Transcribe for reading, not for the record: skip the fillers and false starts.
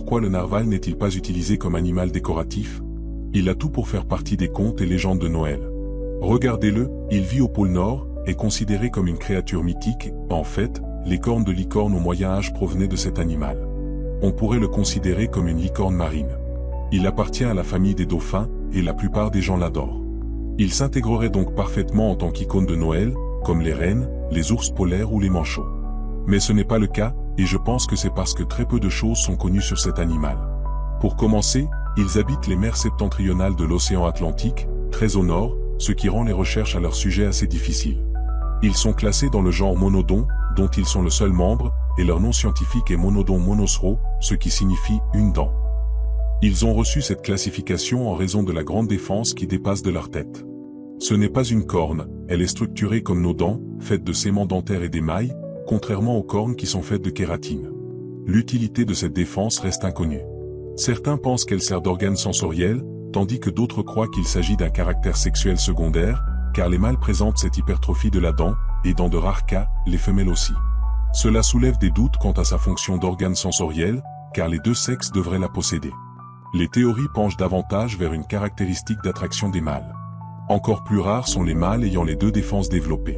pourquoi le narval n'est-il pas utilisé comme animal décoratif? Il a tout pour faire partie des contes et légendes de Noël. Regardez-le, il vit au pôle Nord, est considéré comme une créature mythique. En fait, les cornes de licorne au Moyen-Âge provenaient de cet animal. On pourrait le considérer comme une licorne marine. Il appartient à la famille des dauphins, et la plupart des gens l'adorent. Il s'intégrerait donc parfaitement en tant qu'icône de Noël, comme les rennes, les ours polaires ou les manchots. Mais ce n'est pas le cas, et je pense que c'est parce que très peu de choses sont connues sur cet animal. Pour commencer, ils habitent les mers septentrionales de l'océan Atlantique, très au nord, ce qui rend les recherches à leur sujet assez difficiles. Ils sont classés dans le genre Monodon, dont ils sont le seul membre, et leur nom scientifique est Monodon monosro, ce qui signifie une dent. Ils ont reçu cette classification en raison de la grande défense qui dépasse de leur tête. Ce n'est pas une corne, elle est structurée comme nos dents, faite de séments dentaires et d'émail, contrairement aux cornes qui sont faites de kératine. L'utilité de cette défense reste inconnue. Certains pensent qu'elle sert d'organe sensoriel, tandis que d'autres croient qu'il s'agit d'un caractère sexuel secondaire, car les mâles présentent cette hypertrophie de la dent, et dans de rares cas, les femelles aussi. Cela soulève des doutes quant à sa fonction d'organe sensoriel, car les deux sexes devraient la posséder. Les théories penchent davantage vers une caractéristique d'attraction des mâles. Encore plus rares sont les mâles ayant les deux défenses développées.